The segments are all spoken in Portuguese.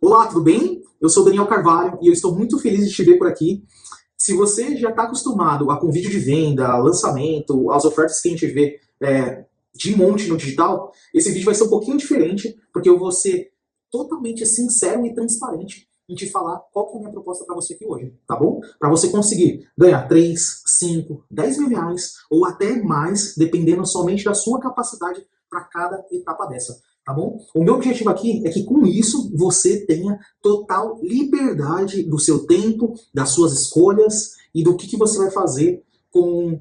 Olá, tudo bem? Eu sou Daniel Carvalho e eu estou muito feliz de te ver por aqui. Se você já está acostumado a com vídeo de venda, lançamento, as ofertas que a gente vê de monte no digital, esse vídeo vai ser um pouquinho diferente, porque eu vou ser totalmente sincero e transparente em te falar qual que é a minha proposta para você aqui hoje, tá bom? Para você conseguir ganhar 3, 5, 10 mil reais ou até mais, dependendo somente da sua capacidade para cada etapa dessa. Tá bom? O meu objetivo aqui é que com isso você tenha total liberdade do seu tempo, das suas escolhas e do que você vai fazer com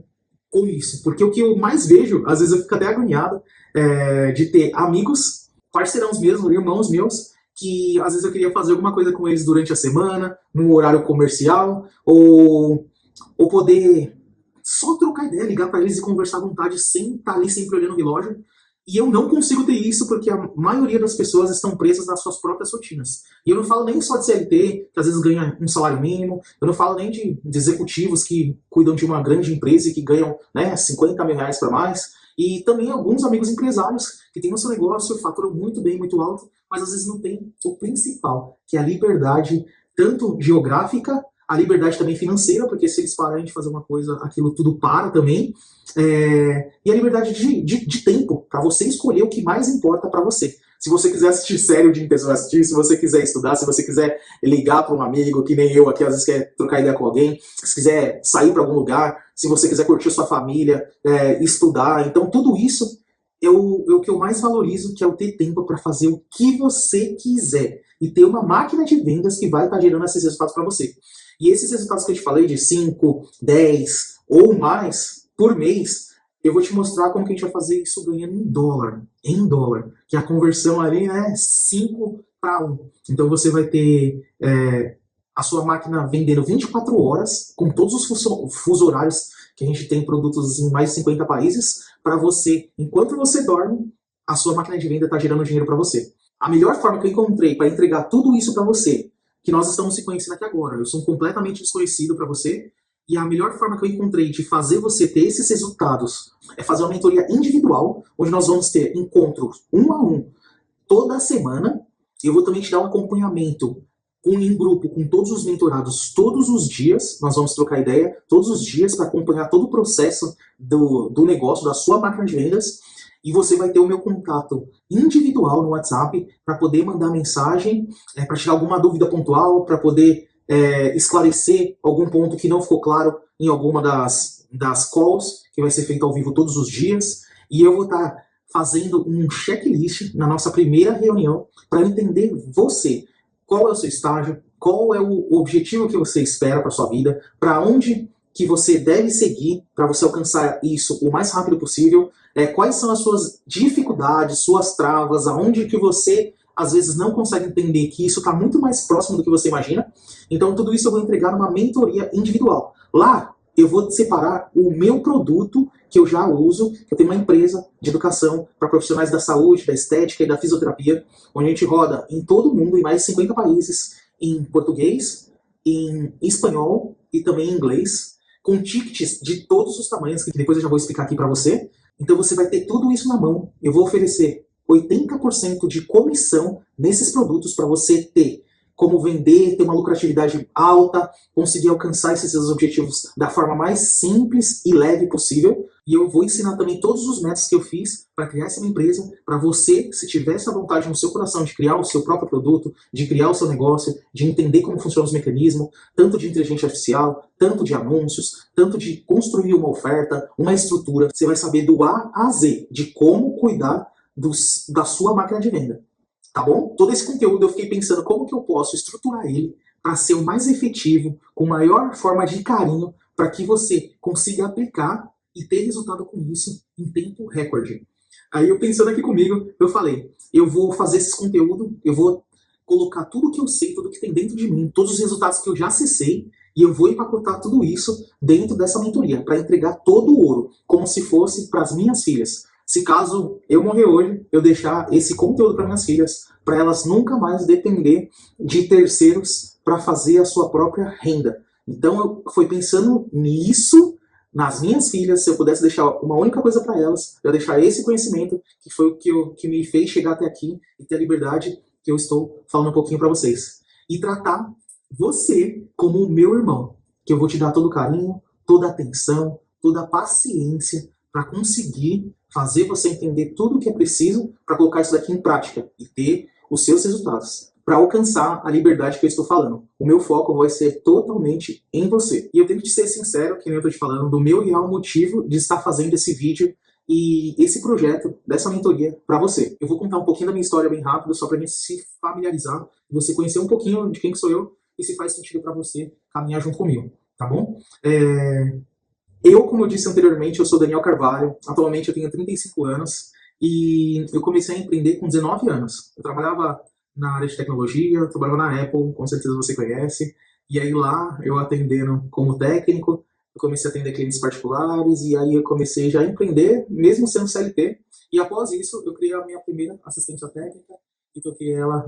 isso. Porque o que eu mais vejo, às vezes eu fico até agoniado, de ter amigos, parceirãos mesmo, irmãos meus, que às vezes eu queria fazer alguma coisa com eles durante a semana, no horário comercial, ou poder só trocar ideia, ligar para eles e conversar à vontade sem estar ali sempre olhando o relógio. E eu não consigo ter isso porque a maioria das pessoas estão presas nas suas próprias rotinas. E eu não falo nem só de CLT, que às vezes ganha um salário mínimo, eu não falo nem de executivos que cuidam de uma grande empresa e que ganham 50 mil reais para mais. E também alguns amigos empresários que têm o seu negócio, faturam muito bem, muito alto, mas às vezes não tem o principal, que é a liberdade, tanto geográfica, a liberdade também financeira, porque se eles pararem de fazer uma coisa, aquilo tudo para também. E a liberdade de tempo, para você escolher o que mais importa para você. Se você quiser assistir série o dia inteiro, você vai assistir. Se você quiser estudar, se você quiser ligar para um amigo, que nem eu aqui, às vezes quer trocar ideia com alguém, se quiser sair para algum lugar, se você quiser curtir sua família, estudar. Então, tudo isso é o que eu mais valorizo, que é o ter tempo para fazer o que você quiser. E ter uma máquina de vendas que vai estar gerando esses resultados para você. E esses resultados que eu te falei, de 5, 10 ou mais por mês, eu vou te mostrar como que a gente vai fazer isso ganhando em dólar, que a conversão ali é 5 para 1. Então você vai ter a sua máquina vendendo 24 horas, com todos os fuso horários que a gente tem produtos em mais de 50 países, para você, enquanto você dorme, a sua máquina de venda está gerando dinheiro para você. A melhor forma que eu encontrei para entregar tudo isso para você, que nós estamos se conhecendo aqui agora, eu sou completamente desconhecido para você, e a melhor forma que eu encontrei de fazer você ter esses resultados é fazer uma mentoria individual, onde nós vamos ter encontros 1 a 1 toda semana. Eu vou também te dar um acompanhamento em grupo com todos os mentorados todos os dias. Nós vamos trocar ideia todos os dias para acompanhar todo o processo do negócio, da sua máquina de vendas. E você vai ter o meu contato individual no WhatsApp para poder mandar mensagem, para tirar alguma dúvida pontual, para poder esclarecer algum ponto que não ficou claro em alguma das calls, que vai ser feito ao vivo todos os dias. E eu vou estar fazendo um checklist na nossa primeira reunião para entender você, qual é o seu estágio, qual é o objetivo que você espera para sua vida, para onde que você deve seguir para você alcançar isso o mais rápido possível, quais são as suas dificuldades, suas travas, aonde que você às vezes não consegue entender que isso está muito mais próximo do que você imagina. Então tudo isso eu vou entregar numa mentoria individual. Lá eu vou separar o meu produto que eu já uso, eu tenho uma empresa de educação para profissionais da saúde, da estética e da fisioterapia, onde a gente roda em todo o mundo, em mais de 50 países, em português, em espanhol e também em inglês, com tickets de todos os tamanhos, que depois eu já vou explicar aqui para você. Então você vai ter tudo isso na mão. Eu vou oferecer 80% de comissão nesses produtos para você ter como vender, ter uma lucratividade alta, conseguir alcançar esses seus objetivos da forma mais simples e leve possível. E eu vou ensinar também todos os métodos que eu fiz para criar essa empresa, para você, se tiver essa vontade no seu coração de criar o seu próprio produto, de criar o seu negócio, de entender como funcionam os mecanismos, tanto de inteligência artificial, tanto de anúncios, tanto de construir uma oferta, uma estrutura, você vai saber do A a Z, de como cuidar da sua máquina de venda. Tá bom? Todo esse conteúdo eu fiquei pensando como que eu posso estruturar ele para ser o mais efetivo, com maior forma de carinho, para que você consiga aplicar e ter resultado com isso em tempo recorde. Aí eu pensando aqui comigo, eu falei, eu vou fazer esse conteúdo, eu vou colocar tudo que eu sei, tudo que tem dentro de mim, todos os resultados que eu já acessei, e eu vou empacotar tudo isso dentro dessa mentoria, para entregar todo o ouro, como se fosse para as minhas filhas. Se caso eu morrer hoje, eu deixar esse conteúdo para minhas filhas, para elas nunca mais depender de terceiros para fazer a sua própria renda. Então eu fui pensando nisso, nas minhas filhas, se eu pudesse deixar uma única coisa para elas, eu deixar esse conhecimento, que foi o que me fez chegar até aqui e ter a liberdade que eu estou falando um pouquinho para vocês. E tratar você como o meu irmão, que eu vou te dar todo o carinho, toda a atenção, toda a paciência para conseguir fazer você entender tudo o que é preciso para colocar isso daqui em prática e ter os seus resultados. Para alcançar a liberdade que eu estou falando. O meu foco vai ser totalmente em você. E eu tenho que te ser sincero, que nem eu estou te falando, do meu real motivo de estar fazendo esse vídeo e esse projeto dessa mentoria para você. Eu vou contar um pouquinho da minha história bem rápido, só para a gente se familiarizar, você conhecer um pouquinho de quem que sou eu e se faz sentido para você caminhar junto comigo, tá bom? Eu, como eu disse anteriormente, eu sou Daniel Carvalho, atualmente eu tenho 35 anos e eu comecei a empreender com 19 anos. Eu trabalhava na área de tecnologia, eu trabalhava na Apple, com certeza você conhece, e aí lá eu atendendo como técnico, eu comecei a atender clientes particulares e aí eu comecei já a empreender, mesmo sendo CLT, e após isso eu criei a minha primeira assistência técnica e toquei ela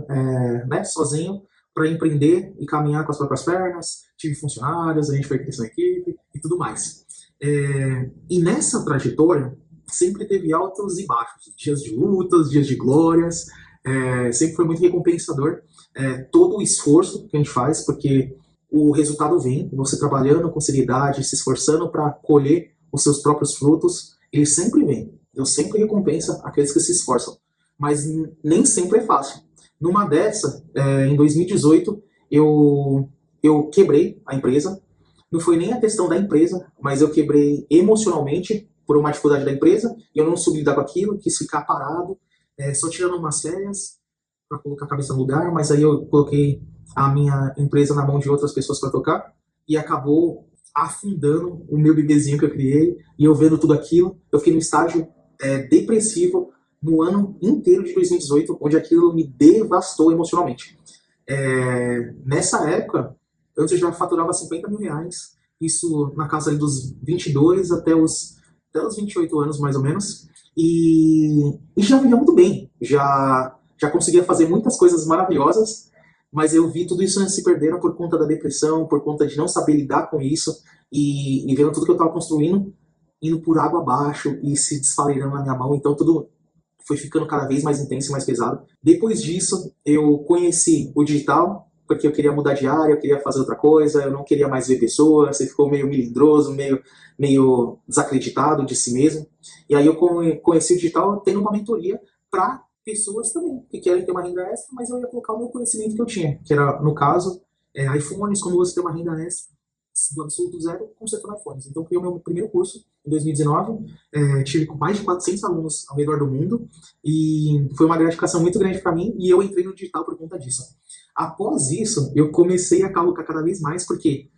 sozinho para empreender e caminhar com as próprias pernas, tive funcionários, a gente foi crescendo a equipe e tudo mais. E nessa trajetória sempre teve altos e baixos, dias de lutas, dias de glórias, sempre foi muito recompensador todo o esforço que a gente faz, porque o resultado vem, você trabalhando com seriedade, se esforçando para colher os seus próprios frutos, ele sempre vem. Deus sempre recompensa aqueles que se esforçam, mas nem sempre é fácil. Numa dessa, em 2018, eu quebrei a empresa. Não foi nem a questão da empresa, mas eu quebrei emocionalmente por uma dificuldade da empresa, e eu não soube lidar com aquilo, quis ficar parado, só tirando umas férias para colocar a cabeça no lugar, mas aí eu coloquei a minha empresa na mão de outras pessoas para tocar, e acabou afundando o meu bebezinho que eu criei, e eu vendo tudo aquilo, eu fiquei no estágio depressivo no ano inteiro de 2018, onde aquilo me devastou emocionalmente. Nessa época, antes eu já faturava 50 mil reais, isso na casa ali dos 22 até os 28 anos, mais ou menos, e já vivia muito bem, já conseguia fazer muitas coisas maravilhosas, mas eu vi tudo isso se perderam por conta da depressão, por conta de não saber lidar com isso, e vendo tudo que eu estava construindo, indo por água abaixo e se desfaleirando na minha mão, então tudo foi ficando cada vez mais intenso e mais pesado. Depois disso, eu conheci o digital, porque eu queria mudar de área, eu queria fazer outra coisa, eu não queria mais ver pessoas, você ficou meio melindroso, meio desacreditado de si mesmo. E aí eu conheci o digital tendo uma mentoria para pessoas também, que querem ter uma renda extra, mas eu ia colocar o meu conhecimento que eu tinha, que era, no caso, iPhones, como você tem uma renda extra do absoluto zero, consertando iPhones. Então, eu criei o meu primeiro curso em 2019, tive mais de 400 alunos ao redor do mundo, e foi uma gratificação muito grande para mim, e eu entrei no digital por conta disso. Após isso, eu comecei a colocar cada vez mais, porque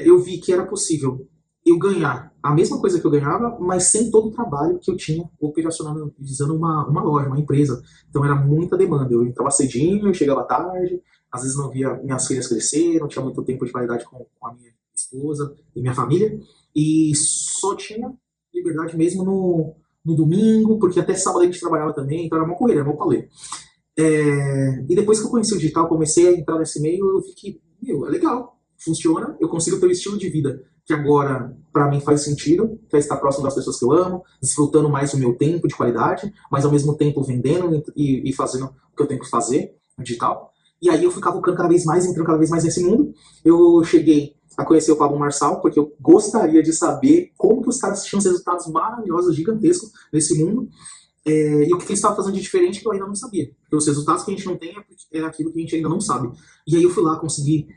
eu vi que era possível eu ganhar a mesma coisa que eu ganhava, mas sem todo o trabalho que eu tinha operacionalizando uma loja, uma empresa. Então era muita demanda. Eu entrava cedinho, eu chegava tarde, às vezes não via minhas filhas crescer, não tinha muito tempo de qualidade com a minha esposa e minha família, e só tinha liberdade mesmo no domingo, porque até sábado a gente trabalhava também, então era uma correria, era uma pauleira. E depois que eu conheci o digital, comecei a entrar nesse meio, eu vi que, é legal, funciona, eu consigo ter um estilo de vida que agora, para mim, faz sentido, que é estar próximo das pessoas que eu amo, desfrutando mais do meu tempo de qualidade, mas ao mesmo tempo vendendo e fazendo o que eu tenho que fazer no digital. E aí eu fui cavucando cada vez mais, entrando cada vez mais nesse mundo. Eu cheguei a conhecer o Pablo Marçal, porque eu gostaria de saber como que os caras tinham resultados maravilhosos, gigantescos nesse mundo. E o que eles estavam fazendo de diferente que eu ainda não sabia. Porque os resultados que a gente não tem é aquilo que a gente ainda não sabe. E aí eu fui lá, consegui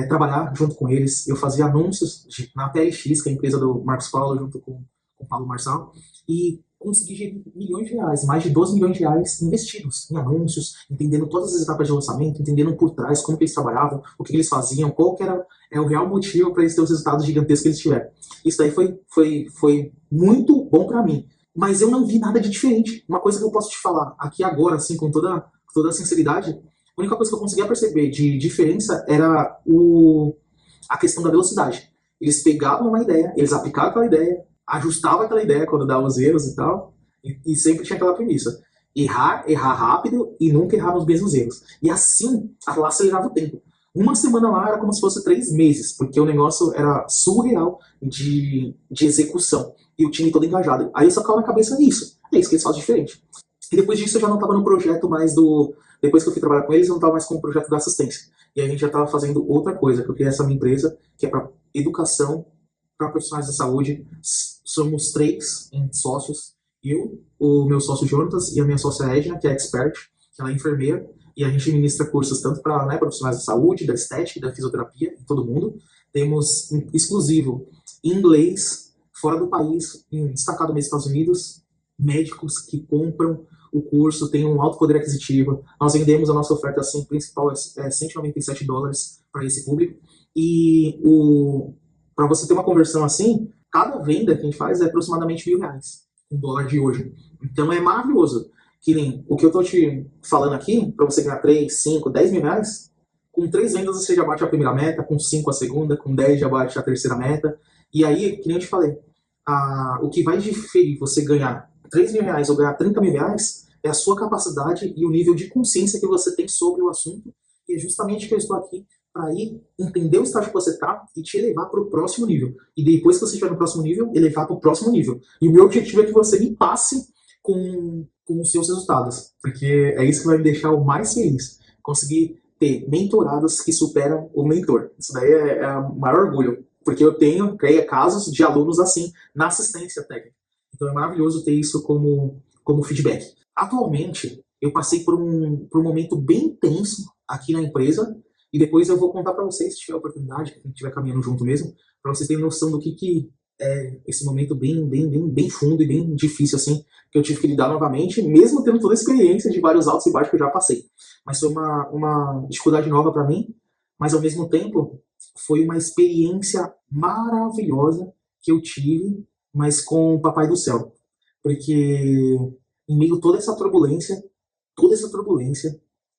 trabalhar junto com eles. Eu fazia anúncios na PLX, que é a empresa do Marcos Paulo, junto com o Paulo Marçal. E consegui gerir milhões de reais, mais de 12 milhões de reais investidos em anúncios, entendendo todas as etapas de lançamento, entendendo por trás como que eles trabalhavam, o que eles faziam, qual que era o real motivo para eles terem os resultados gigantescos que eles tiveram. Isso daí foi muito bom para mim. Mas eu não vi nada de diferente. Uma coisa que eu posso te falar aqui agora, assim, com toda a sinceridade, a única coisa que eu conseguia perceber de diferença era a questão da velocidade. Eles pegavam uma ideia, eles aplicavam aquela ideia, ajustavam aquela ideia quando davam os erros e tal, e sempre tinha aquela premissa. Errar rápido e nunca errar nos mesmos erros. E assim, ela acelerava o tempo. Uma semana lá era como se fosse 3 meses, porque o negócio era surreal de execução. E o time todo engajado. Aí eu só ficava na cabeça nisso. É isso que eles fazem diferente. E depois disso eu já não estava no projeto mais do depois que eu fui trabalhar com eles, eu não estava mais com o projeto da assistência. E aí a gente já estava fazendo outra coisa, que eu criei essa minha empresa, que é para educação para profissionais da saúde. Somos 3 sócios, eu, o meu sócio Jonatas e a minha sócia Edna, que é expert, que ela é enfermeira, e a gente ministra cursos tanto para, né, profissionais da saúde, da estética e da fisioterapia, em todo mundo. Temos exclusivo em inglês, fora do país, destacado nos Estados Unidos, médicos que compram o curso, tem um alto poder aquisitivo. Nós vendemos a nossa oferta assim, principal é $197 para esse público. E para você ter uma conversão assim, cada venda que a gente faz é aproximadamente R$ 1.000, um dólar de hoje. Então é maravilhoso. Que nem o que eu estou te falando aqui, para você ganhar 3, 5, 10 mil reais, com 3 vendas você já bate a primeira meta, com 5 a segunda, com 10 já bate a terceira meta. E aí, que nem eu te falei, o que vai diferir você ganhar 3 mil reais ou ganhar 30 mil reais é a sua capacidade e o nível de consciência que você tem sobre o assunto. E é justamente que eu estou aqui para ir entender o estágio que você está e te elevar para o próximo nível. E depois que você estiver no próximo nível, elevar para o próximo nível. E o meu objetivo é que você me passe com os seus resultados, porque é isso que vai me deixar o mais feliz. Conseguir ter mentorados que superam o mentor. Isso daí é o maior orgulho, porque eu tenho casos de alunos assim na assistência técnica. Então é maravilhoso ter isso como feedback. Atualmente, eu passei por um momento bem tenso aqui na empresa, e depois eu vou contar para vocês, se tiver oportunidade, que a gente estiver caminhando junto mesmo, para vocês terem noção do que é esse momento bem fundo e bem difícil, assim, que eu tive que lidar novamente, mesmo tendo toda a experiência de vários altos e baixos que eu já passei. Mas foi uma dificuldade nova para mim, mas ao mesmo tempo foi uma experiência maravilhosa que eu tive, mas com o Papai do Céu. Porque em meio a toda essa turbulência,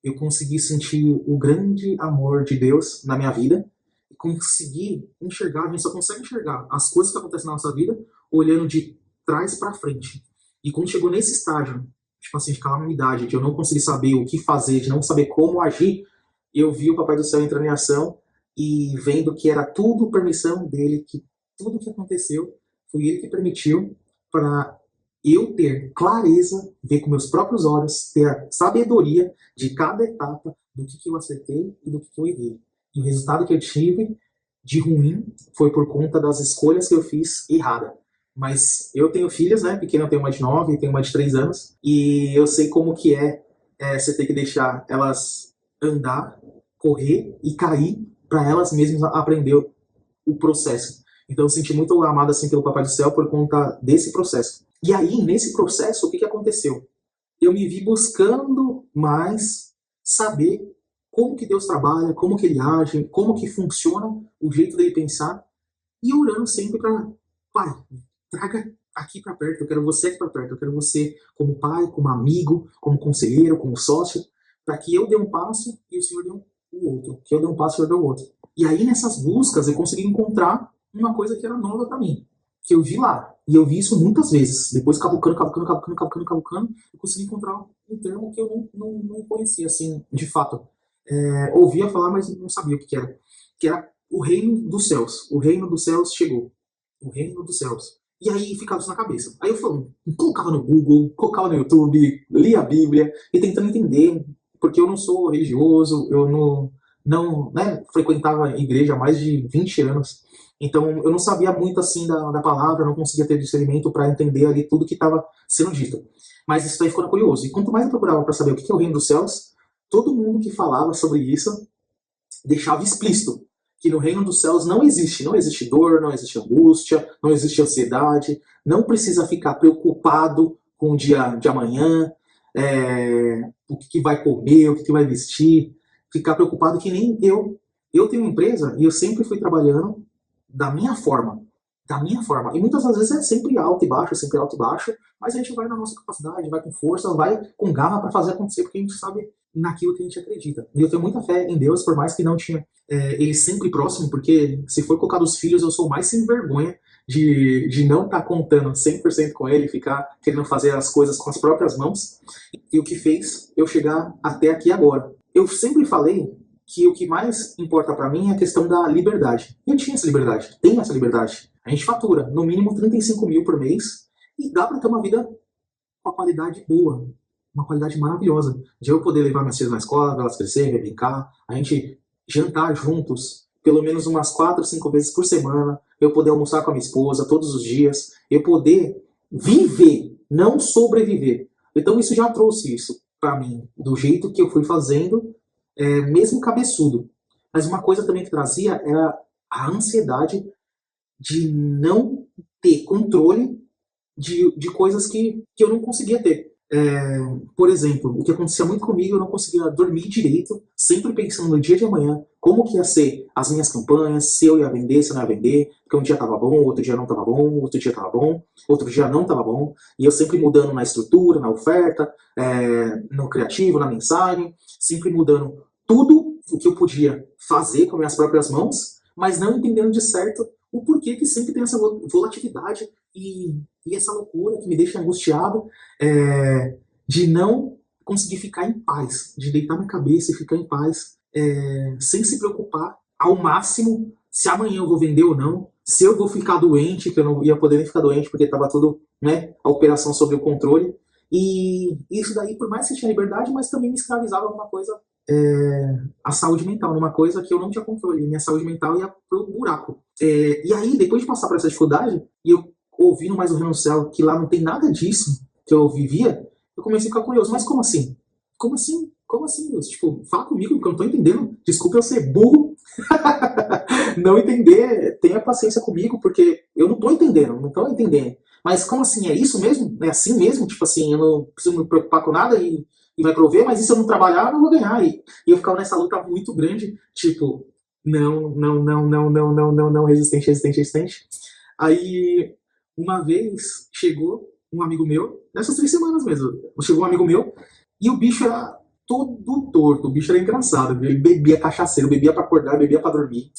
eu consegui sentir o grande amor de Deus na minha vida e consegui enxergar, a gente só consegue enxergar as coisas que acontecem na nossa vida olhando de trás para frente. E quando chegou nesse estágio, tipo assim, de calamidade, de eu não conseguir saber o que fazer, de não saber como agir, eu vi o Papai do Céu entrando em ação e vendo que era tudo permissão dele, que tudo que aconteceu foi ele que permitiu para eu ter clareza, ver com meus próprios olhos, ter a sabedoria de cada etapa do que eu acertei e do que eu errei. E o resultado que eu tive de ruim foi por conta das escolhas que eu fiz errada. Mas eu tenho filhas, né? Pequena, eu tenho uma de 9, tenho uma de 3 anos, e eu sei como que você ter que deixar elas andar, correr e cair para elas mesmas aprender o processo. Então eu senti muito amado assim pelo Papai do Céu por conta desse processo. E aí, nesse processo, o que aconteceu? Eu me vi buscando mais saber como que Deus trabalha, como que Ele age, como que funciona o jeito dele pensar, e orando sempre para, Pai, traga aqui para perto, eu quero você aqui para perto, eu quero você como pai, como amigo, como conselheiro, como sócio, para que eu dê um passo e o Senhor dê o outro, que eu dê um passo e o Senhor dê o outro. E aí, nessas buscas, eu consegui encontrar uma coisa que era nova para mim, que eu vi lá. E eu vi isso muitas vezes. Depois, cavucando, eu consegui encontrar um termo que eu não conhecia, assim, de fato. Ouvia falar, mas não sabia o que era. Que era o reino dos céus. O reino dos céus chegou. O reino dos céus. E aí ficava isso na cabeça. Aí eu colocava no Google, colocava no YouTube, lia a Bíblia, e tentando entender, porque eu não sou religioso, eu não frequentava a igreja há mais de 20 anos. Então, eu não sabia muito assim da palavra, não conseguia ter discernimento para entender ali tudo que estava sendo dito. Mas isso aí ficou curioso. E quanto mais eu procurava para saber o que é o reino dos céus, todo mundo que falava sobre isso deixava explícito que no reino dos céus não existe dor, não existe angústia, não existe ansiedade, não precisa ficar preocupado com o dia de amanhã, o que vai comer, o que vai vestir, ficar preocupado que nem eu. Eu tenho uma empresa e eu sempre fui trabalhando da minha forma. E muitas das vezes é sempre alto e baixo, mas a gente vai na nossa capacidade, vai com força, vai com garra para fazer acontecer, porque a gente sabe naquilo que a gente acredita. E eu tenho muita fé em Deus, por mais que não tinha ele sempre próximo, porque se for colocar dos filhos, eu sou mais sem vergonha de não estar contando 100% com ele, ficar querendo fazer as coisas com as próprias mãos, e o que fez eu chegar até aqui agora. Eu sempre falei que o que mais importa para mim é a questão da liberdade. Eu tinha essa liberdade, tenho essa liberdade. A gente fatura no mínimo 35 mil por mês e dá para ter uma vida com uma qualidade boa. uma qualidade maravilhosa de eu poder levar minhas filhas na escola, elas crescerem, brincar, a gente jantar juntos, pelo menos umas 4, 5 vezes por semana, eu poder almoçar com a minha esposa todos os dias, eu poder viver, não sobreviver. Então isso já trouxe isso para mim, do jeito que eu fui fazendo, mesmo cabeçudo. Mas uma coisa também que trazia era a ansiedade de não ter controle de coisas que eu não conseguia ter. Por exemplo, o que acontecia muito comigo, eu não conseguia dormir direito, sempre pensando no dia de amanhã, como que ia ser as minhas campanhas, se eu ia vender, se eu não ia vender, porque um dia estava bom, outro dia não estava bom, outro dia estava bom, outro dia não estava bom, e eu sempre mudando na estrutura, na oferta, no criativo, na mensagem, sempre mudando tudo o que eu podia fazer com minhas próprias mãos, mas não entendendo de certo o porquê que sempre tem essa volatilidade e essa loucura que me deixa angustiado, de não conseguir ficar em paz, de deitar minha cabeça e ficar em paz, sem se preocupar ao máximo se amanhã eu vou vender ou não, se eu vou ficar doente, que eu não ia poder nem ficar doente porque estava tudo, né, a operação sob o controle. E isso daí, por mais que eu tinha liberdade, mas também me escravizava numa coisa, a saúde mental, numa coisa que eu não tinha controle. Minha saúde mental ia pro buraco. E aí, depois de passar por essa dificuldade, e eu ouvindo mais o Reino do Céu, que lá não tem nada disso que eu vivia, eu comecei a ficar curioso. Mas como assim? Como assim? Como assim, Deus? Tipo, fala comigo, porque eu não tô entendendo. Desculpa eu ser burro. Não entender. Tenha paciência comigo, porque eu não tô entendendo. Não tô entendendo. Mas como assim? É isso mesmo? É assim mesmo? Tipo assim, eu não preciso me preocupar com nada e vai prover, mas e se eu não trabalhar, eu não vou ganhar. E eu ficava nessa luta muito grande, tipo, não, não, não, não, não, não, não, não, resistente, resistente, resistente. Aí, uma vez, chegou um amigo meu, nessas 3 semanas mesmo, chegou um amigo meu, e o bicho era todo torto, o bicho era engraçado, ele bebia cachaceiro, bebia pra acordar, bebia pra dormir.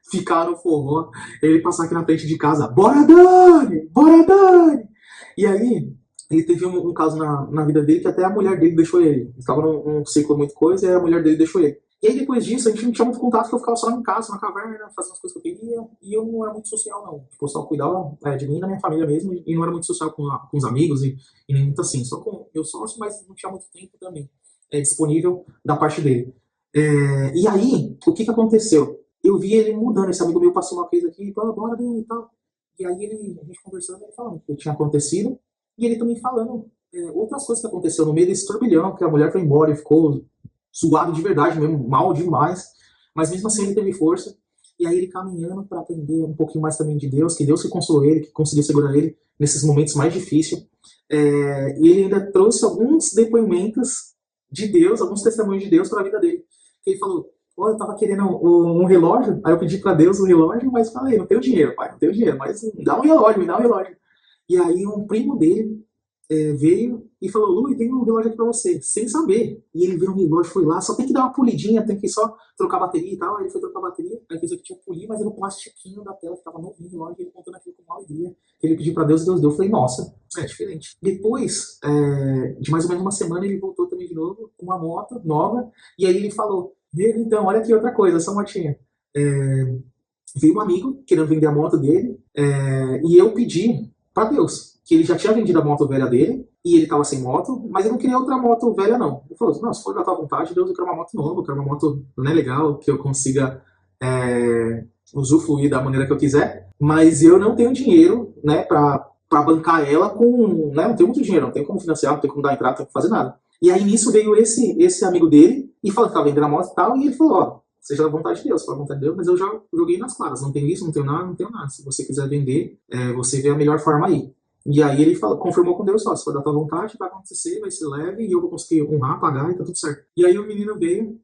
Ficar no forró, ele passar aqui na frente de casa, bora Dani, bora Dani! E aí, ele teve um caso na vida dele que até a mulher dele deixou ele. Ele estava num ciclo muito coisa e a mulher dele deixou ele. E aí depois disso a gente não tinha muito contato, porque eu ficava só em casa, na caverna, fazendo as coisas que eu queria, e eu não era muito social não. Tipo, eu só cuidava de mim e da minha família mesmo, e não era muito social com os amigos e nem muito assim, só com meu sócio, mas não tinha muito tempo também disponível da parte dele. E aí, o que aconteceu? Eu vi ele mudando, esse amigo meu passou uma vez aqui, bora dele e tal. E aí a gente conversando, ele falando o que tinha acontecido, e ele também falando outras coisas que aconteceu no meio desse turbilhão, que a mulher foi embora e ficou suado de verdade mesmo, mal demais, mas mesmo assim ele teve força, e aí ele caminhando para aprender um pouquinho mais também de Deus, que Deus que consolou ele, que conseguiu segurar ele nesses momentos mais difíceis, e ele ainda trouxe alguns depoimentos de Deus, alguns testemunhos de Deus para a vida dele, que ele falou, eu tava querendo um relógio, aí eu pedi para Deus um relógio, mas falei, não tenho dinheiro, pai, não tenho dinheiro, mas me dá um relógio, me dá um relógio. E aí um primo dele veio e falou, Lu, tem um relógio aqui pra você, sem saber. E ele viu um relógio, foi lá, só tem que dar uma polidinha, tem que só trocar a bateria e tal. Aí ele foi trocar a bateria, aí fez o que tinha que polir, mas era o plastiquinho da tela que tava novinho, o relógio, ele contando aquilo com uma alegria. Ele pediu pra Deus e Deus deu. Eu falei, nossa, é diferente. Depois de mais ou menos uma semana, ele voltou também de novo, com uma moto nova, e aí ele falou, então, olha aqui outra coisa, essa motinha. Veio um amigo querendo vender a moto dele, e eu pedi pra Deus, que ele já tinha vendido a moto velha dele, e ele tava sem moto, mas ele não queria outra moto velha não. Ele falou, não, se for da tua vontade, Deus, eu quero uma moto nova, eu quero uma moto legal, que eu consiga usufruir da maneira que eu quiser, mas eu não tenho dinheiro, né, pra bancar ela com, né, não tenho muito dinheiro, não tenho como financiar, não tenho como dar entrada, não tenho como fazer nada. E aí nisso veio esse amigo dele, e falou que tava vendendo a moto e tal, e ele falou, ó, seja da vontade de Deus, for a vontade de Deus, mas eu já joguei nas claras, não tenho isso, não tenho nada, não tenho nada. Se você quiser vender, você vê a melhor forma aí. E aí ele falou, confirmou com Deus, ó, se for da tua vontade, vai acontecer, vai ser leve, e eu vou conseguir honrar, pagar, e tá tudo certo. E aí o menino veio,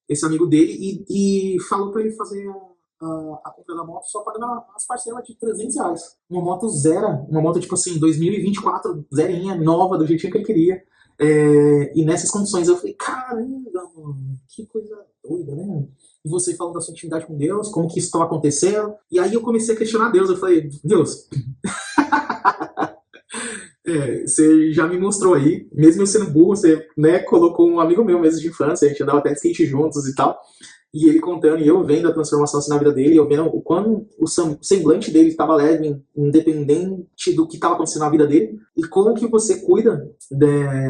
esse amigo dele, e falou pra ele fazer a compra da moto só pagando as parcelas de R$ 300. Uma moto zero, uma moto tipo assim, 2024, zerinha, nova, do jeitinho que ele queria. E nessas condições eu falei, caramba, mano, que coisa doida, né? E você falando da sua intimidade com Deus, como que isso estava acontecendo. E aí eu comecei a questionar Deus. Eu falei, Deus, você já me mostrou aí, mesmo eu sendo burro, você, né, colocou um amigo meu mesmo de infância, a gente andava até de skate juntos e tal. E ele contando, e eu vendo a transformação assim na vida dele, eu vendo o quão o semblante dele estava leve, independente do que estava acontecendo na vida dele, e como que você cuida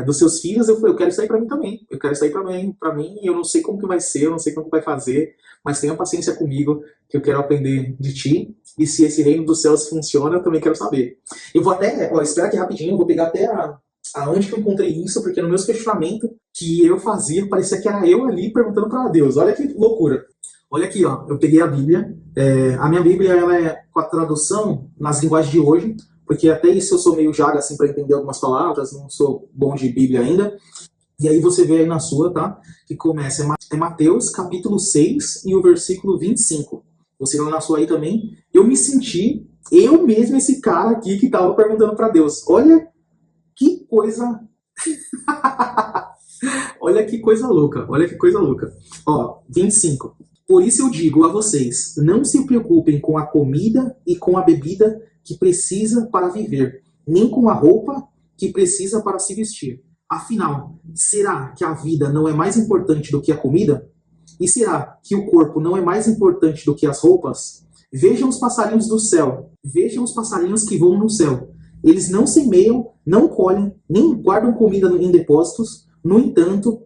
dos seus filhos. Eu falei, eu quero isso aí pra mim também, eu quero isso aí pra mim, e eu não sei como que vai ser, eu não sei como que vai fazer, mas tenha paciência comigo, que eu quero aprender de ti, e se esse reino dos céus funciona, eu também quero saber. Eu vou até, ó, espera aqui rapidinho, eu vou pegar até aonde que eu encontrei isso, porque no meus questionamentos que eu fazia, parecia que era eu ali perguntando para Deus. Olha que loucura. Olha aqui, ó, eu peguei a Bíblia. A minha Bíblia ela é com a tradução nas linguagens de hoje, porque até isso eu sou meio jaga assim para entender algumas palavras, não sou bom de Bíblia ainda. E aí você vê aí na sua, tá? Que começa, é Mateus capítulo 6 e o versículo 25. Você lê na sua aí também. Eu me senti, eu mesmo, esse cara aqui que tava perguntando para Deus. Olha que coisa. Olha que coisa louca, olha que coisa louca. Ó, 25. Por isso eu digo a vocês, não se preocupem com a comida e com a bebida que precisa para viver, nem com a roupa que precisa para se vestir. Afinal, será que a vida não é mais importante do que a comida? E será que o corpo não é mais importante do que as roupas? Vejam os passarinhos do céu, vejam os passarinhos que voam no céu. Eles não semeiam, não colhem, nem guardam comida em depósitos. No entanto,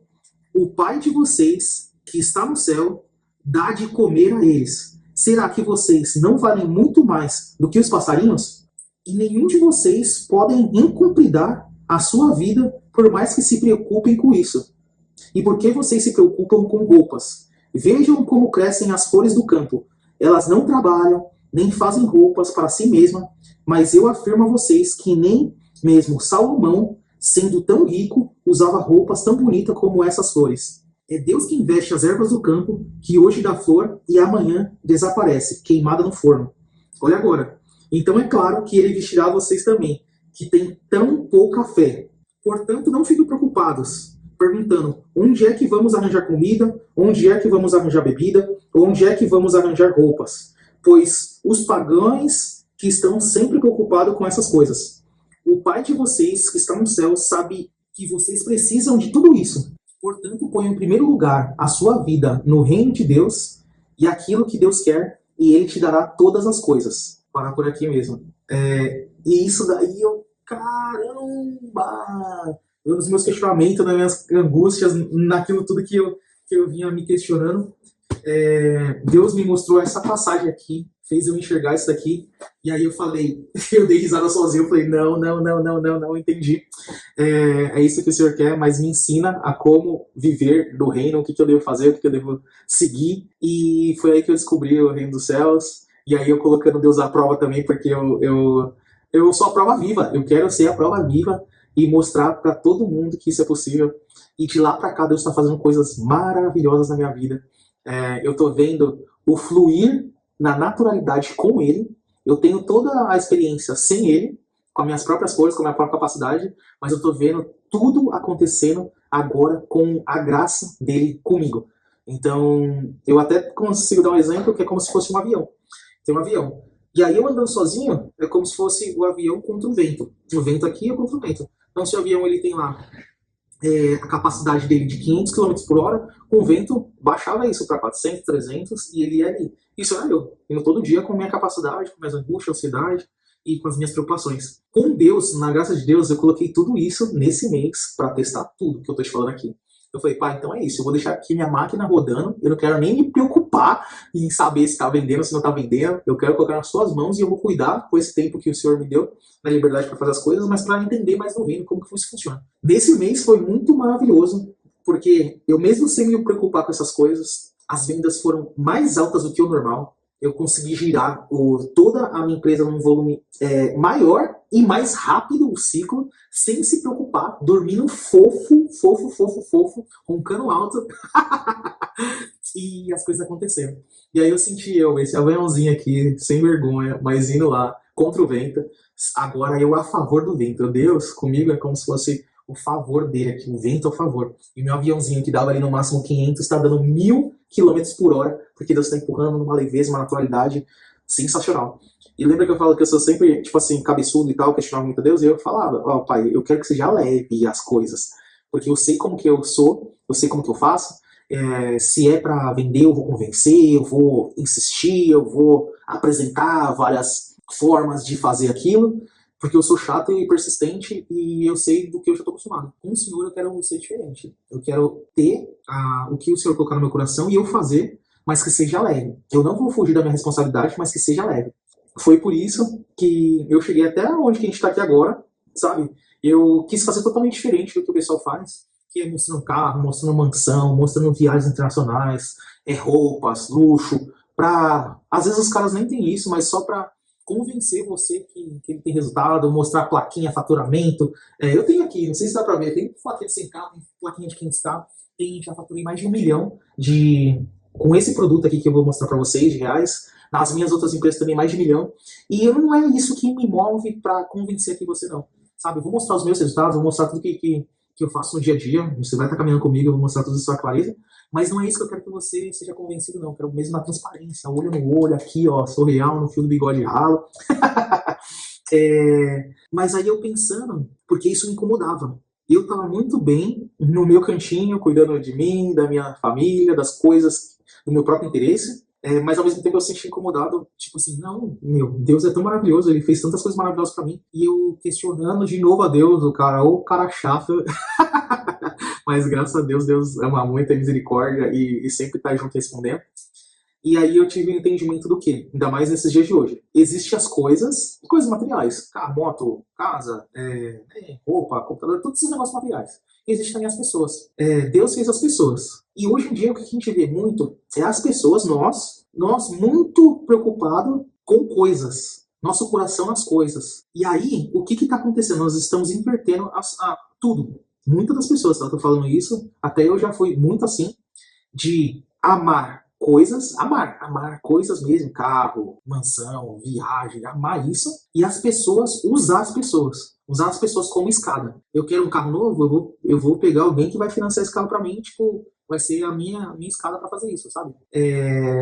o Pai de vocês, que está no céu, dá de comer a eles. Será que vocês não valem muito mais do que os passarinhos? E nenhum de vocês podem encompridar a sua vida, por mais que se preocupem com isso. E por que vocês se preocupam com roupas? Vejam como crescem as flores do campo. Elas não trabalham, nem fazem roupas para si mesmas, mas eu afirmo a vocês que nem mesmo Salomão, sendo tão rico, usava roupas tão bonitas como essas flores. É Deus quem veste as ervas do campo, que hoje dá flor e amanhã desaparece, queimada no forno. Olha agora. Então é claro que ele vestirá vocês também, que têm tão pouca fé. Portanto, não fiquem preocupados, perguntando onde é que vamos arranjar comida, onde é que vamos arranjar bebida, onde é que vamos arranjar roupas. Pois os pagãos que estão sempre preocupados com essas coisas. O Pai de vocês, que está no céu, sabe que vocês precisam de tudo isso. Portanto, ponham em primeiro lugar a sua vida no reino de Deus e aquilo que Deus quer, e Ele te dará todas as coisas. Parar por aqui mesmo. E isso daí, caramba! Nos meus questionamentos, nas minhas angústias, naquilo tudo que eu vinha me questionando, Deus me mostrou essa passagem aqui, fez eu enxergar isso daqui, e aí eu falei, eu dei risada sozinho, eu falei, não, entendi. É isso que o Senhor quer, mas me ensina a como viver do reino, o que eu devo fazer, o que eu devo seguir, e foi aí que eu descobri o reino dos céus, e aí eu colocando Deus à prova também, porque eu sou a prova viva, eu quero ser a prova viva e mostrar para todo mundo que isso é possível, e de lá para cá Deus está fazendo coisas maravilhosas na minha vida. Eu estou vendo o fluir na naturalidade com ele. Eu tenho toda a experiência sem ele, com as minhas próprias forças, com a minha própria capacidade, mas eu estou vendo tudo acontecendo agora com a graça dele comigo. Então, eu até consigo dar um exemplo que é como se fosse um avião. Tem um avião. E aí eu andando sozinho, é como se fosse o avião contra o vento. O vento aqui é contra o vento. Então, se o avião ele tem lá a capacidade dele de 500 km por hora, com o vento baixava isso para 400, 300 e ele ia ali. Isso era eu, indo todo dia com minha capacidade, com minhas angústias, ansiedade e com as minhas preocupações. Com Deus, na graça de Deus, eu coloquei tudo isso nesse mês para testar tudo que eu tô te falando aqui. Eu falei, pai, então é isso, eu vou deixar aqui minha máquina rodando, eu não quero nem me preocupar em saber se tá vendendo, se não tá vendendo, eu quero colocar nas suas mãos e eu vou cuidar com esse tempo que o Senhor me deu na liberdade para fazer as coisas, mas para entender mais no reino como que isso funciona. Nesse mês foi muito maravilhoso, porque eu mesmo sem me preocupar com essas coisas, as vendas foram mais altas do que o normal. Eu consegui girar toda a minha empresa num volume maior e mais rápido o ciclo, sem se preocupar, dormindo fofo, roncando alto, e as coisas aconteceram. E aí eu senti esse aviãozinho aqui, sem vergonha, mas indo lá, contra o vento, agora eu a favor do vento. Deus, comigo é como se fosse o favor dele aqui, o vento ao favor. E meu aviãozinho que dava ali no máximo 500, está dando 1000 km por hora, porque Deus está empurrando numa leveza, uma naturalidade sensacional. E lembra que eu falo que eu sou sempre, tipo assim, cabeçudo e tal, questionava muito a Deus, e eu falava, pai, eu quero que seja leve as coisas, porque eu sei como que eu sou, eu sei como que eu faço, Se é para vender, eu vou convencer, eu vou insistir, eu vou apresentar várias formas de fazer aquilo, porque eu sou chato e persistente e eu sei do que eu já estou acostumado. Com o Senhor eu quero ser diferente. Eu quero ter o que o Senhor colocar no meu coração e eu fazer, mas que seja leve. Eu não vou fugir da minha responsabilidade, mas que seja leve. Foi por isso que eu cheguei até onde que a gente está aqui agora, sabe? Eu quis fazer totalmente diferente do que o pessoal faz, que é mostrando carro, mostrando mansão, mostrando viagens internacionais, roupas, luxo, às vezes os caras nem têm isso, mas só pra convencer você que ele tem resultado, mostrar plaquinha, faturamento. Eu tenho aqui, não sei se dá pra ver, tem plaquinha de 100k, tem plaquinha de 500k, já faturei mais de 1 milhão com esse produto aqui que eu vou mostrar pra vocês, de reais. Nas minhas outras empresas também mais de 1 milhão. E não é isso que me move pra convencer aqui você não. Sabe, eu vou mostrar os meus resultados, vou mostrar tudo que eu faço no dia a dia. Você vai estar caminhando comigo, eu vou mostrar tudo isso com clareza. Mas não é isso que eu quero que você seja convencido, não. Eu quero mesmo na transparência, olho no olho, aqui, ó, sou real, no fio do bigode ralo. Mas aí eu pensando, porque isso me incomodava. Eu tava muito bem no meu cantinho, cuidando de mim, da minha família, das coisas do meu próprio interesse. Mas ao mesmo tempo eu senti incomodado, tipo assim, não, meu, Deus é tão maravilhoso, ele fez tantas coisas maravilhosas pra mim. E eu questionando de novo a Deus, o cara chato. Mas graças a Deus, Deus ama muito, é misericórdia e sempre tá junto respondendo. E aí eu tive um entendimento do que, ainda mais nesses dias de hoje. Existem as coisas materiais, carro, moto, casa, roupa, computador, todos esses negócios materiais. E existem também as pessoas. Deus fez as pessoas. E hoje em dia o que a gente vê muito é as pessoas, nós muito preocupados com coisas. Nosso coração nas coisas. E aí, o que está acontecendo? Nós estamos invertendo tudo. Muitas das pessoas que estão falando isso, até eu já fui muito assim, de amar coisas, amar coisas mesmo, carro, mansão, viagem, amar isso, e as pessoas, usar as pessoas como escada. Eu quero um carro novo, eu vou pegar alguém que vai financiar esse carro pra mim, tipo, vai ser a minha escada pra fazer isso, sabe?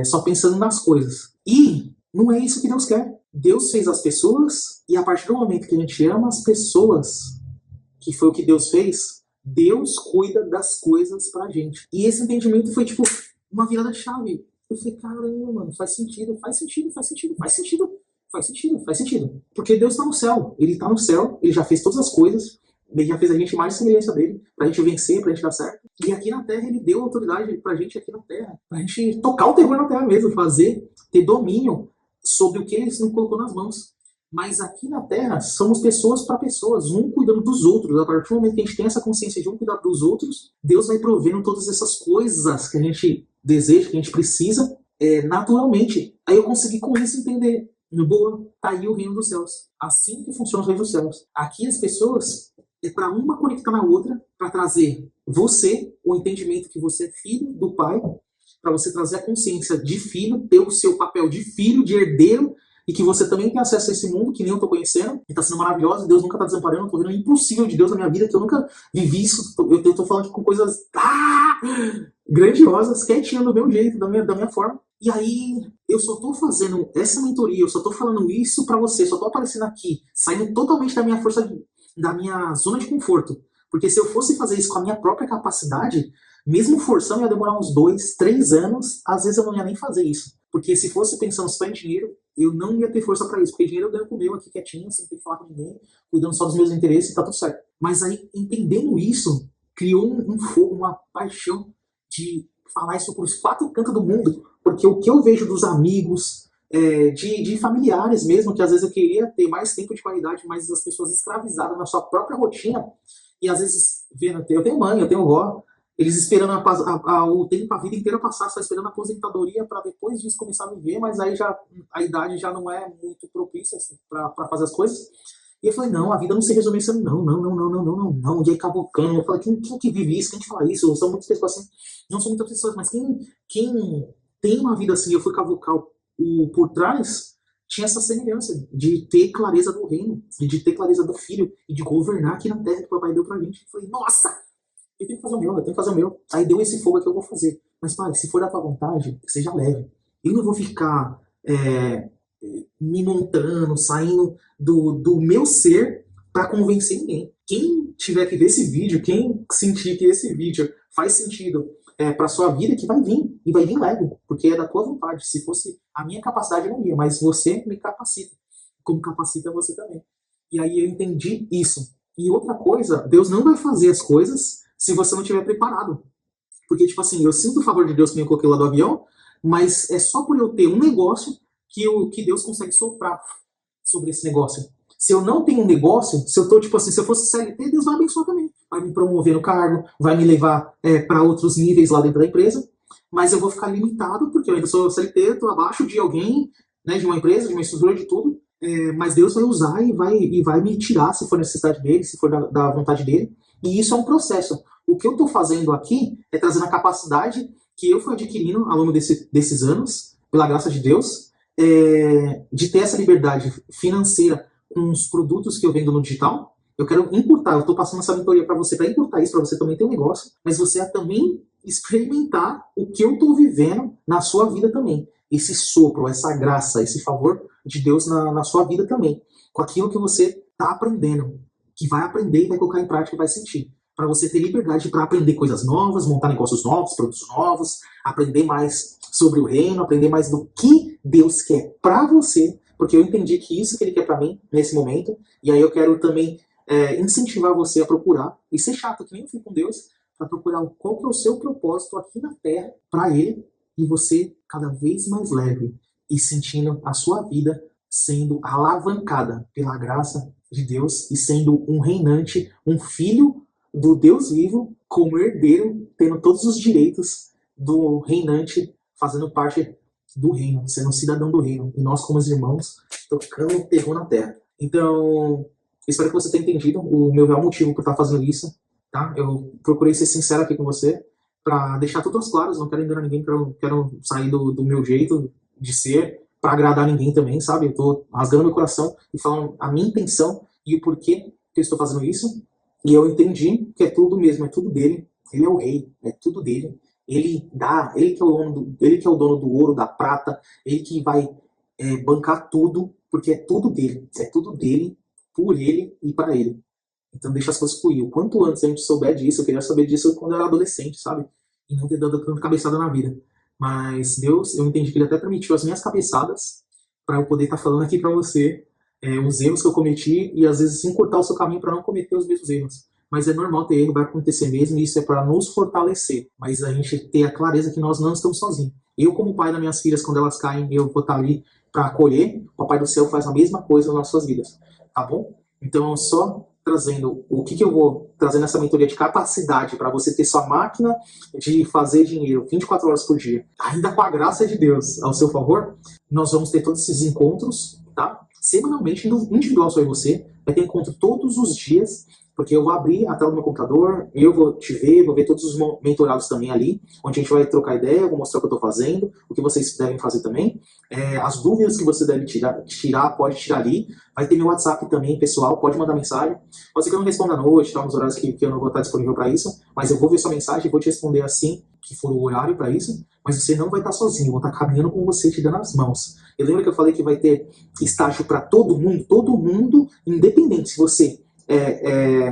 Só pensando nas coisas. E não é isso que Deus quer. Deus fez as pessoas, e a partir do momento que a gente ama as pessoas, que foi o que Deus fez, Deus cuida das coisas pra gente. E esse entendimento foi, tipo, uma virada de chave. Eu falei, caramba, mano, faz sentido. Porque Deus tá no céu. Ele tá no céu, ele já fez todas as coisas, ele já fez a gente mais semelhança dele, pra gente vencer, pra gente dar certo. E aqui na Terra, ele deu autoridade pra gente aqui na Terra, pra gente tocar o terror na Terra mesmo, ter domínio sobre o que ele nos colocou nas mãos. Mas aqui na Terra, somos pessoas para pessoas, um cuidando dos outros. A partir do momento que a gente tem essa consciência de um cuidar dos outros, Deus vai provendo todas essas coisas que a gente deseja, que a gente precisa, naturalmente. Aí eu consegui com isso entender, boa, tá aí o reino dos céus. Assim que funciona o reino dos céus. Aqui as pessoas, para uma conectar na outra, para trazer você, o entendimento que você é filho do Pai, para você trazer a consciência de filho, ter o seu papel de filho, de herdeiro, e que você também tem acesso a esse mundo que nem eu tô conhecendo, e tá sendo maravilhoso, Deus nunca tá desamparando, eu tô vendo o impossível de Deus na minha vida, que eu nunca vivi isso, eu tô falando aqui com coisas grandiosas, quietinho do meu jeito, da minha forma. E aí, eu só tô fazendo essa mentoria, eu só tô falando isso pra você, só tô aparecendo aqui, saindo totalmente da minha força, da minha zona de conforto. Porque se eu fosse fazer isso com a minha própria capacidade, mesmo forçando, ia demorar uns 2, 3 anos, às vezes eu não ia nem fazer isso. Porque se fosse pensando só em dinheiro, eu não ia ter força para isso. Porque dinheiro eu ganho com o meu aqui quietinho, sem ter que falar com ninguém, cuidando só dos meus interesses e tá tudo certo. Mas aí, entendendo isso, criou um fogo, uma paixão de falar isso para os 4 cantos do mundo. Porque o que eu vejo dos amigos, de familiares mesmo, que às vezes eu queria ter mais tempo de qualidade, mas as pessoas escravizadas na sua própria rotina, e às vezes, vendo, eu tenho mãe, eu tenho avó, eles esperando o tempo, a vida inteira passar, só esperando a aposentadoria para depois disso começar a viver, mas aí já a idade já não é muito propícia assim, para fazer as coisas. E eu falei, não, a vida não se resume isso, não, e aí cavucando. Eu falei, quem que vive isso? Quem que fala isso? São muitas pessoas assim, não são muitas pessoas, mas quem tem uma vida assim, eu fui cavucar por trás, tinha essa semelhança de ter clareza do reino, de ter clareza do filho, e de governar aqui na terra que o papai deu pra gente. Eu falei, nossa! Eu tenho que fazer o meu. Aí deu esse fogo que eu vou fazer. Mas, pai, se for da tua vontade, seja leve. Eu não vou ficar me montando, saindo do meu ser para convencer ninguém. Quem tiver que ver esse vídeo, quem sentir que esse vídeo faz sentido para sua vida que vai vir, e vai vir leve, porque é da tua vontade. Se fosse a minha capacidade, eu não ia, mas você me capacita, como capacita você também. E aí eu entendi isso. E outra coisa, Deus não vai fazer as coisas se você não estiver preparado. Porque, tipo assim, eu sinto o favor de Deus que me coloquei lá do avião, mas é só por eu ter um negócio que Deus consegue soprar sobre esse negócio. Se eu não tenho um negócio, se eu tô, tipo assim, se eu fosse CLT, Deus vai abençoar também. Vai me promover no cargo, vai me levar para outros níveis lá dentro da empresa, mas eu vou ficar limitado, porque eu ainda sou CLT, estou abaixo de alguém, né, de uma empresa, de uma estrutura, de tudo, mas Deus vai usar e vai me tirar se for necessidade dele, se for da vontade dele, e isso é um processo. O que eu estou fazendo aqui é trazendo a capacidade que eu fui adquirindo ao longo desses anos, pela graça de Deus, de ter essa liberdade financeira com os produtos que eu vendo no digital. Eu quero encurtar, eu estou passando essa mentoria para você encurtar isso, para você também ter um negócio, mas você também experimentar o que eu estou vivendo na sua vida também. Esse sopro, essa graça, esse favor de Deus na sua vida também. Com aquilo que você está aprendendo, que vai aprender e vai colocar em prática e vai sentir. Para você ter liberdade para aprender coisas novas, montar negócios novos, produtos novos, aprender mais sobre o reino, aprender mais do que Deus quer para você, porque eu entendi que isso que Ele quer para mim nesse momento, e aí eu quero também incentivar você a procurar, e ser chato, que nem eu fui com Deus, para procurar qual que é o seu propósito aqui na Terra para Ele, e você cada vez mais leve, e sentindo a sua vida sendo alavancada pela graça de Deus, e sendo um reinante, um filho do Deus vivo, como herdeiro, tendo todos os direitos do reinante, fazendo parte do reino, sendo um cidadão do reino, e nós como os irmãos, tocando terror na terra. Então, espero que você tenha entendido o meu real motivo por estar fazendo isso, tá? Eu procurei ser sincero aqui com você, para deixar tudo às claras, não quero enganar ninguém, quero sair do meu jeito de ser, para agradar ninguém também, sabe? Eu tô rasgando meu coração e falando a minha intenção e o porquê que eu estou fazendo isso, e eu entendi que é tudo mesmo, é tudo dele, ele é o rei, é tudo dele. Ele dá, ele que é o dono do ouro, da prata, ele que vai bancar tudo, porque é tudo dele, por ele e para ele. Então deixa as coisas fluir. O quanto antes a gente souber disso, eu queria saber disso quando eu era adolescente, sabe? E não ter dado tanta cabeçada na vida. Mas Deus, eu entendi que Ele até permitiu as minhas cabeçadas para eu poder estar falando aqui para você os erros que eu cometi e às vezes encurtar o seu caminho para não cometer os mesmos erros. Mas é normal ter erro, vai acontecer mesmo, e isso é para nos fortalecer. Mas a gente ter a clareza que nós não estamos sozinhos. Eu, como pai das minhas filhas, quando elas caem, eu vou estar ali para acolher. O Papai do Céu faz a mesma coisa nas nossas vidas. Tá bom? Então, só trazendo o que eu vou trazer nessa mentoria de capacidade para você ter sua máquina de fazer dinheiro 24 horas por dia, ainda com a graça de Deus ao seu favor, nós vamos ter todos esses encontros, tá? Semanalmente, individual só e você, vai ter encontro todos os dias, porque eu vou abrir a tela do meu computador, eu vou te ver, vou ver todos os mentorados também ali, onde a gente vai trocar ideia, eu vou mostrar o que eu estou fazendo, o que vocês devem fazer também, as dúvidas que você deve tirar, pode tirar ali, vai ter meu WhatsApp também, pessoal, pode mandar mensagem, pode ser que eu não responda à noite, tá, nos horários que eu não vou estar disponível para isso, mas eu vou ver sua mensagem e vou te responder assim que for o horário para isso, mas você não vai estar sozinho, eu vou estar caminhando com você, te dando as mãos. Eu lembro que eu falei que vai ter estágio para todo mundo, independente se você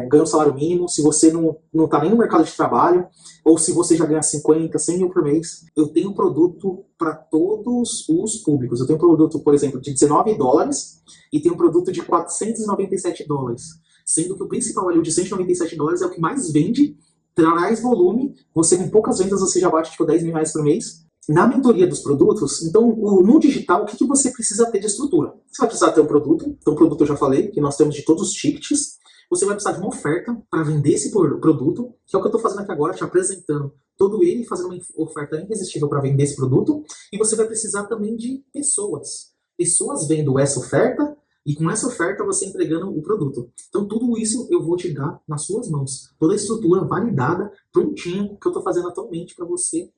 ganha um salário mínimo, se você não está nem no mercado de trabalho, ou se você já ganha 50, 100 mil por mês. Eu tenho produto para todos os públicos. Eu tenho produto, por exemplo, de $19 e tenho produto de $497, sendo que o principal ali, o de $197, é o que mais vende, traz volume, você com poucas vendas você já bate tipo R$10 mil por mês. Na mentoria dos produtos, então, no digital, o que você precisa ter de estrutura? Você vai precisar ter um produto, então produto eu já falei, que nós temos de todos os tickets. Você vai precisar de uma oferta para vender esse produto, que é o que eu estou fazendo aqui agora, te apresentando todo ele, fazendo uma oferta irresistível para vender esse produto. E você vai precisar também de pessoas. Pessoas vendo essa oferta e com essa oferta você entregando o produto. Então tudo isso eu vou te dar nas suas mãos. Toda a estrutura validada, prontinha, que eu estou fazendo atualmente para você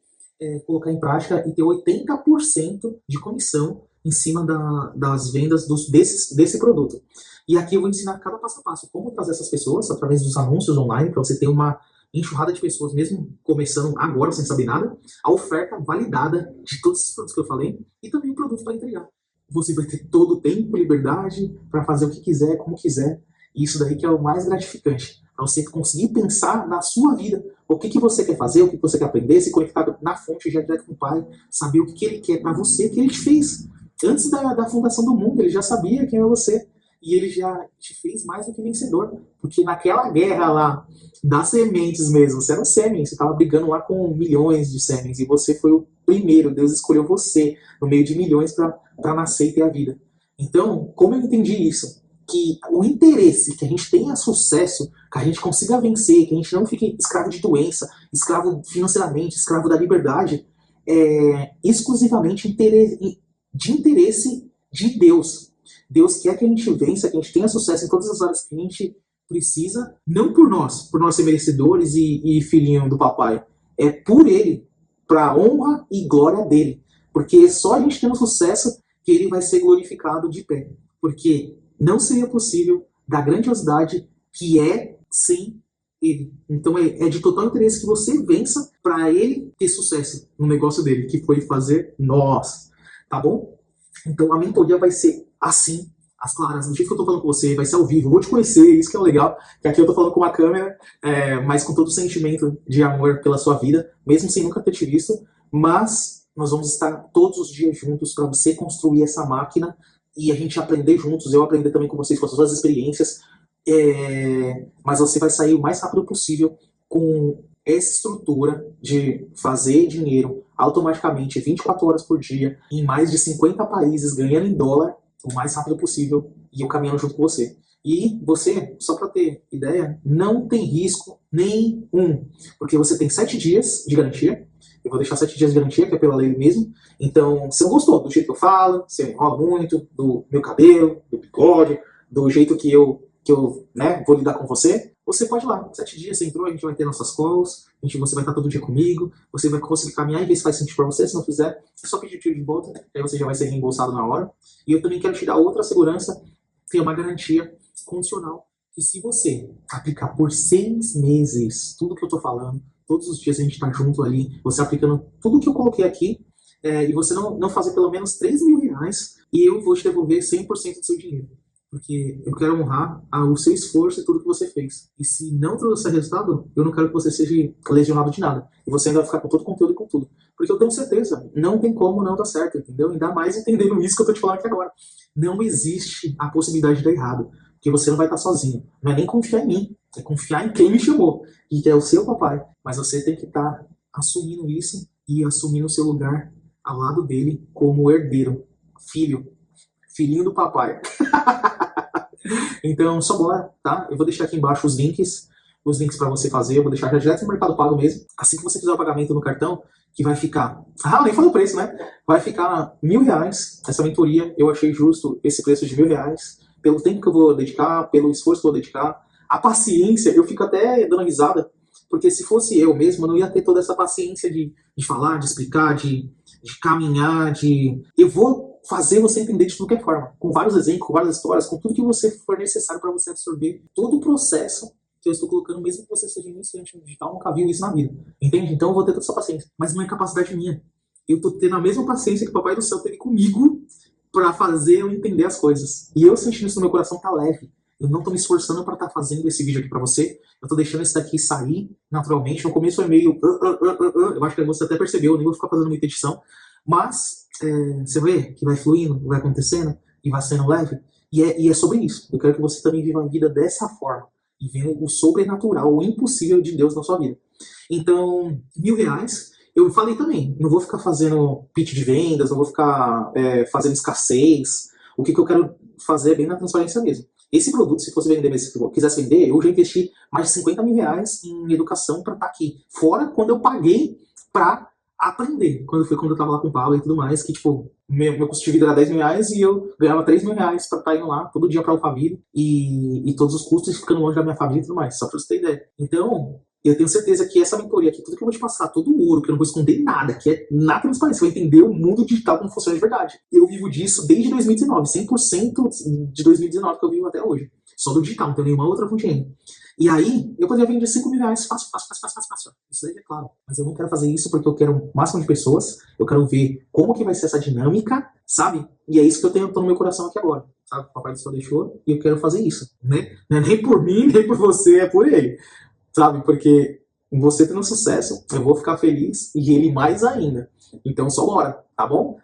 colocar em prática e ter 80% de comissão em cima das vendas desse produto. E aqui eu vou ensinar cada passo a passo como trazer essas pessoas através dos anúncios online, para você ter uma enxurrada de pessoas, mesmo começando agora sem saber nada, a oferta validada de todos esses produtos que eu falei e também o produto para entregar. Você vai ter todo o tempo, liberdade para fazer o que quiser, como quiser. E isso daí que é o mais gratificante. Pra você conseguir pensar na sua vida. O que você quer fazer, o que você quer aprender, se conectar na fonte já direto com o Pai, saber o que ele quer para você, que ele te fez. Antes da fundação do mundo, ele já sabia quem é você. E ele já te fez mais do que vencedor. Porque naquela guerra lá, das sementes mesmo, você era um sêmen, você estava brigando lá com milhões de sêmens, e você foi o primeiro, Deus escolheu você, no meio de milhões, para nascer e ter a vida. Então, como eu entendi isso? Que o interesse que a gente tenha sucesso, que a gente consiga vencer, que a gente não fique escravo de doença, escravo financeiramente, escravo da liberdade, é exclusivamente de interesse de Deus. Deus quer que a gente vença, que a gente tenha sucesso em todas as áreas que a gente precisa, não por nós ser merecedores e filhinho do papai, é por ele, para a honra e glória dele. Porque só a gente tendo sucesso que ele vai ser glorificado de pé. Porque não seria possível da grandiosidade que é sem ele. Então é de total interesse que você vença para ele ter sucesso no negócio dele, que foi fazer nós. Tá bom? Então a mentoria vai ser assim, as claras, do jeito que eu tô falando com você, vai ser ao vivo, eu vou te conhecer, isso que é o legal, que aqui eu tô falando com uma câmera, mas com todo o sentimento de amor pela sua vida, mesmo sem nunca ter te visto, mas nós vamos estar todos os dias juntos para você construir essa máquina e a gente aprender juntos, eu aprender também com vocês, com as suas experiências, mas você vai sair o mais rápido possível com essa estrutura de fazer dinheiro automaticamente 24 horas por dia em mais de 50 países, ganhando em dólar o mais rápido possível e eu caminhando junto com você. E você, só para ter ideia, não tem risco nenhum, porque você tem 7 dias de garantia. Eu vou deixar 7 dias de garantia, que é pela lei mesmo. Então, se não gostou do jeito que eu falo, se eu enrolo muito, do meu cabelo, do bigode, do jeito que eu vou lidar com você, você pode ir lá. 7 dias você entrou, a gente vai ter nossas calls, você vai estar todo dia comigo, você vai conseguir caminhar e ver se faz sentido para você. Se não fizer, é só pedir o tiro de volta, aí você já vai ser reembolsado na hora. E eu também quero te dar outra segurança, que é uma garantia condicional, que se você aplicar por 6 meses tudo que eu tô falando, todos os dias a gente tá junto ali, você aplicando tudo que eu coloquei aqui, e você não fazer pelo menos 3 mil reais, e eu vou te devolver 100% do seu dinheiro. Porque eu quero honrar o seu esforço e tudo que você fez. E se não trouxer resultado, eu não quero que você seja lesionado de nada. E você ainda vai ficar com todo o conteúdo e com tudo. Porque eu tenho certeza, não tem como não dar certo, entendeu? Ainda mais entendendo isso que eu tô te falando aqui agora. Não existe a possibilidade de dar errado. Porque você não vai estar sozinho. Não é nem confiar em mim, é confiar em quem me chamou. E que é o seu papai. Mas você tem que estar assumindo isso e assumindo o seu lugar ao lado dele como herdeiro. Filhinho do papai. Então, só bora, tá? Eu vou deixar aqui embaixo os links para você fazer. Eu vou deixar já direto no Mercado Pago mesmo. Assim que você fizer o pagamento no cartão, que vai ficar... Ah, nem falei o preço, né? Vai ficar R$ 1.000 essa mentoria. Eu achei justo esse preço de R$ 1.000. Pelo tempo que eu vou dedicar, pelo esforço que eu vou dedicar. A paciência, eu fico até dando risada. Porque se fosse eu mesmo, eu não ia ter toda essa paciência de falar, de explicar, de caminhar, Eu vou fazer você entender de tudo que é forma, com vários exemplos, com várias histórias, com tudo que você for necessário para você absorver todo o processo que eu estou colocando, mesmo que você seja iniciante no digital, nunca viu isso na vida, entende? Então eu vou ter toda essa paciência, mas não é capacidade minha. Eu tô tendo a mesma paciência que o Papai do Céu teve comigo para fazer eu entender as coisas. E eu sentindo isso no meu coração tá leve. Eu não tô me esforçando para estar fazendo esse vídeo aqui para você. Eu tô deixando esse daqui sair naturalmente. No começo foi meio... Eu acho que você até percebeu, eu nem vou ficar fazendo muita edição. Mas você vê que vai fluindo, vai acontecendo e vai sendo leve. E é sobre isso. Eu quero que você também viva a vida dessa forma. E vendo o sobrenatural, o impossível de Deus na sua vida. Então, R$ 1.000... Eu falei também, não vou ficar fazendo pitch de vendas, não vou ficar fazendo escassez. O que eu quero fazer é bem na transparência mesmo. Esse produto, se fosse vender mesmo, se eu quisesse vender, eu já investi mais de R$ 50 mil em educação para estar aqui. Fora quando eu paguei para aprender. Quando eu tava lá com o Paulo e tudo mais, que tipo, meu custo de vida era R$ 10 mil e eu ganhava R$ 3 mil para estar indo lá todo dia para a família e todos os custos ficando longe da minha família e tudo mais, só para você ter ideia. Então, eu tenho certeza que essa mentoria aqui, tudo que eu vou te passar, todo o ouro, que eu não vou esconder nada, que é na transparência, você vai entender o mundo digital como funciona de verdade. Eu vivo disso desde 2019, 100% de 2019 que eu vivo até hoje. Só do digital, não tenho nenhuma outra fonte ainda. E aí, eu poderia vender R$ 5 mil fácil. Isso daí é claro. Mas eu não quero fazer isso porque eu quero o máximo de pessoas, eu quero ver como que vai ser essa dinâmica, sabe? E é isso que eu tô no meu coração aqui agora. sabe? O Papai do Céu deixou e eu quero fazer isso, né? Não é nem por mim, nem por você, é por ele, sabe? Porque você tendo sucesso, eu vou ficar feliz e ele mais ainda. Então só bora, tá bom?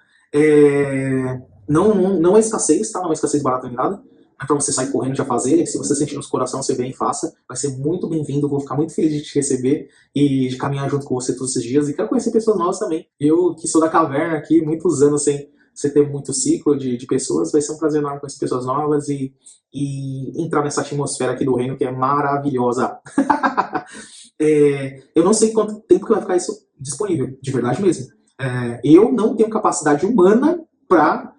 Não é escassez, tá? Não é escassez barata nem nada. Não é pra você sair correndo já fazer. Se você sentir no seu coração, você vem e faça. Vai ser muito bem-vindo. Vou ficar muito feliz de te receber e de caminhar junto com você todos esses dias. E quero conhecer pessoas novas também. Eu, que sou da caverna aqui, muitos anos sem você ter muito ciclo de pessoas, vai ser um prazer enorme conhecer pessoas novas e entrar nessa atmosfera aqui do reino que é maravilhosa. Eu não sei quanto tempo que vai ficar isso disponível, de verdade mesmo. Eu não tenho capacidade humana para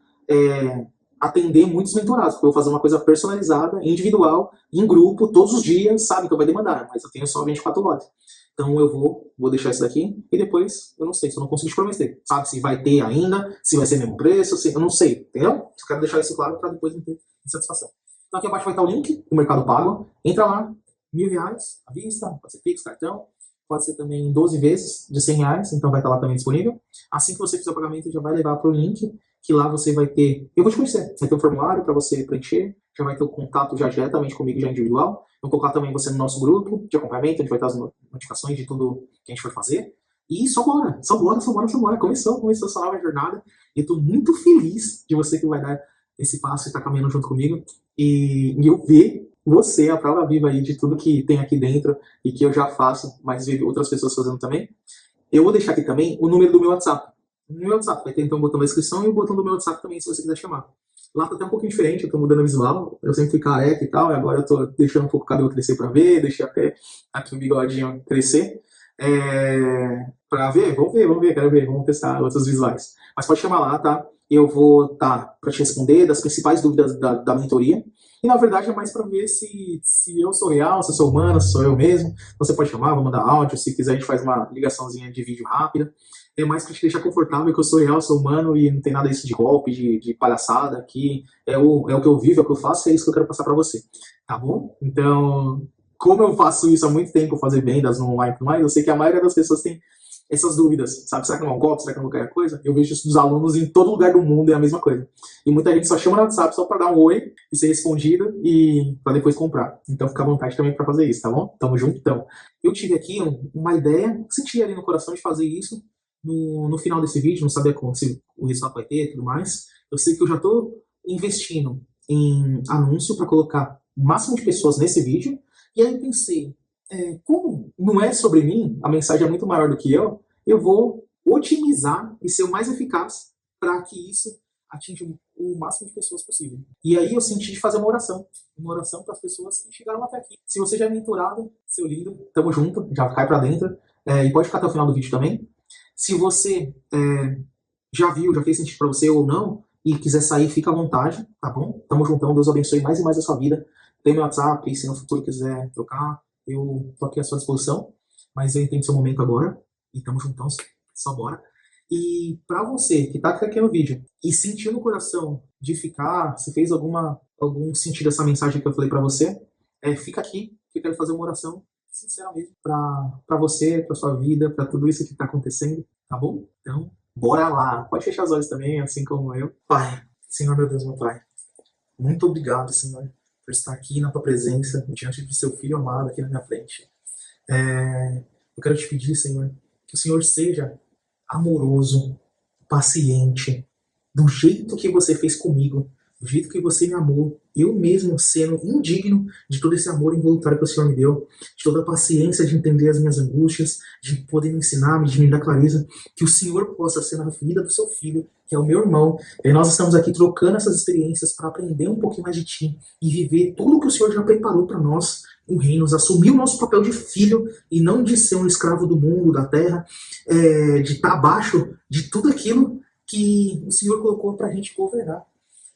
atender muitos mentorados, porque eu vou fazer uma coisa personalizada, individual, em grupo, todos os dias, sabe, que vai demandar, mas eu tenho só 24 horas. Então eu vou deixar isso daqui e depois eu não sei, se eu não consigo te prometer, sabe, se vai ter ainda, se vai ser o mesmo preço, eu não sei, entendeu? Eu quero deixar isso claro para depois não ter insatisfação. Então aqui abaixo vai estar o link do Mercado Pago, entra lá, R$ 1.000 à vista, pode ser Pix, cartão, pode ser também 12 vezes de R$ 100, então vai estar lá também disponível. Assim que você fizer o pagamento, já vai levar para o link, que lá você vai ter, eu vou te conhecer, vai ter um formulário para você preencher, já vai ter o contato já diretamente comigo, já individual. Eu vou colocar também você no nosso grupo de acompanhamento, onde vai estar as notificações de tudo que a gente for fazer. E só bora, só bora, só bora, só bora. Começou essa nova jornada. E eu tô muito feliz de você que vai dar esse passo e tá caminhando junto comigo. E eu ver você, a prova viva aí de tudo que tem aqui dentro e que eu já faço, mas vejo outras pessoas fazendo também. Eu vou deixar aqui também o número do meu WhatsApp. No meu WhatsApp vai ter então o botão da inscrição e o botão do meu WhatsApp também, se você quiser chamar. Lá tá até um pouquinho diferente, eu tô mudando o visual. Eu sempre fui careca e tal, e agora eu tô deixando um pouco o cabelo crescer pra ver, deixei até aqui o bigodinho crescer. Pra ver, quero ver, vamos testar outros visuais. Mas pode chamar lá, tá? Eu vou para te responder das principais dúvidas da mentoria. E na verdade é mais para ver se eu sou real, se eu sou humano, se sou eu mesmo. Você pode chamar, vou mandar áudio, se quiser a gente faz uma ligaçãozinha de vídeo rápida. É mais para te deixar confortável que eu sou real, sou humano e não tem nada disso de golpe, de palhaçada aqui. É o que eu vivo, é o que eu faço, é isso que eu quero passar para você. Tá bom? Então, como eu faço isso há muito tempo, fazer vendas no online e tudo mais, eu sei que a maioria das pessoas tem essas dúvidas, sabe? Será que não é um golpe? Será que não é qualquer coisa? Eu vejo isso dos alunos em todo lugar do mundo, é a mesma coisa. E muita gente só chama no WhatsApp só para dar um oi e ser respondido e para depois comprar. Então fica à vontade também para fazer isso, tá bom? Tamo junto, então. Eu tive aqui uma ideia, senti ali no coração de fazer isso no final desse vídeo, não sabia se o resultado vai ter e tudo mais. Eu sei que eu já tô investindo em anúncio para colocar o máximo de pessoas nesse vídeo. E aí eu pensei, como não é sobre mim, a mensagem é muito maior do que eu vou otimizar e ser o mais eficaz para que isso atinja o máximo de pessoas possível. E aí eu senti de fazer uma oração para as pessoas que chegaram até aqui. Se você já é mentorado, seu lindo, tamo junto, já cai para dentro, e pode ficar até o final do vídeo também. Se você já viu, já fez sentido para você ou não, e quiser sair, fica à vontade, tá bom? Tamo juntão, Deus abençoe mais e mais a sua vida. Tem meu WhatsApp, se no futuro quiser trocar, eu tô aqui à sua disposição, mas eu entendo seu momento agora, e tamo juntão, só bora. E pra você que tá aqui no vídeo e sentiu no coração de ficar, se fez algum sentido essa mensagem que eu falei pra você, fica aqui, que eu quero fazer uma oração sincera mesmo pra você, pra sua vida, pra tudo isso que tá acontecendo, tá bom? Então, bora lá. Pode fechar os olhos também, assim como eu. Pai, Senhor meu Deus, meu Pai, muito obrigado, Senhor, por estar aqui na tua presença, diante do seu filho amado aqui na minha frente. Eu quero te pedir, Senhor, que o Senhor seja amoroso, paciente, do jeito que você fez comigo, do jeito que você me amou, eu mesmo sendo indigno de todo esse amor involuntário que o Senhor me deu, de toda a paciência de entender as minhas angústias, de poder me ensinar, de me dar clareza, que o Senhor possa ser na vida do seu filho, que é o meu irmão. E nós estamos aqui trocando essas experiências para aprender um pouquinho mais de ti e viver tudo o que o Senhor já preparou para nós, o reino, assumir o nosso papel de filho e não de ser um escravo do mundo, da terra, de estar abaixo de tudo aquilo que o Senhor colocou para a gente governar.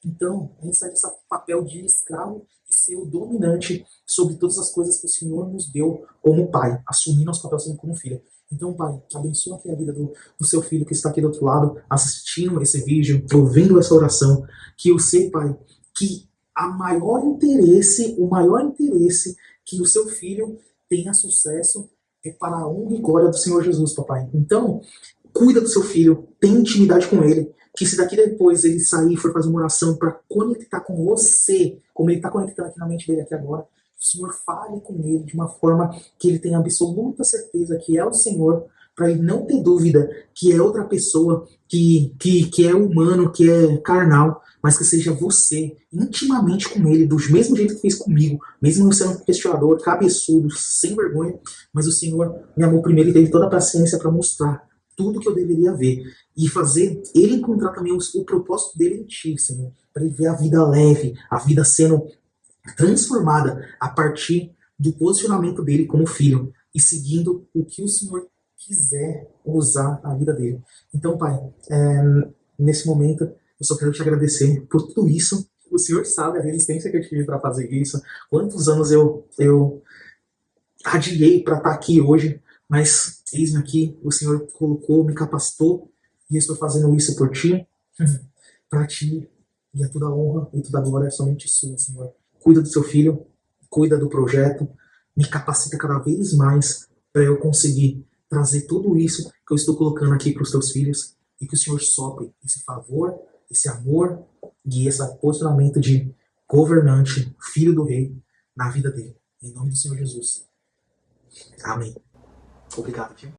Então, a gente sai desse papel de escravo e ser o dominante sobre todas as coisas que o Senhor nos deu como pai, assumir nosso papel como filho. Então, Pai, abençoa aqui a vida do seu filho que está aqui do outro lado, assistindo esse vídeo, ouvindo essa oração, que eu sei, Pai, que o maior interesse que o seu filho tenha sucesso é para a honra e glória do Senhor Jesus, papai. Então, cuida do seu filho, tem intimidade com ele, que se daqui depois ele sair e for fazer uma oração para conectar com você, como ele está conectando aqui na mente dele aqui agora, o Senhor fale com ele de uma forma que ele tenha absoluta certeza que é o Senhor, para ele não ter dúvida que é outra pessoa, que é humano, que é carnal, mas que seja você, intimamente com ele, do mesmo jeito que fez comigo, mesmo sendo um questionador, cabeçudo, sem vergonha, mas o Senhor me amou primeiro e teve toda a paciência para mostrar tudo que eu deveria ver e fazer ele encontrar também o propósito dele em ti, Senhor, para ele ver a vida leve, a vida sendo transformada a partir do posicionamento dele como filho e seguindo o que o Senhor quiser usar a vida dele. Então, Pai, nesse momento eu só quero te agradecer por tudo isso. O Senhor sabe a resistência que eu tive para fazer isso, quantos anos eu adiei para estar aqui hoje, mas eis-me aqui, o Senhor colocou, me capacitou e eu estou fazendo isso por ti, para ti, e a toda a honra e toda a glória é somente sua, Senhor. Cuida do seu filho, cuida do projeto, me capacita cada vez mais para eu conseguir trazer tudo isso que eu estou colocando aqui para os teus filhos e que o Senhor sopre esse favor, esse amor e esse posicionamento de governante, filho do rei, na vida dele. Em nome do Senhor Jesus. Amém. Obrigado, tio.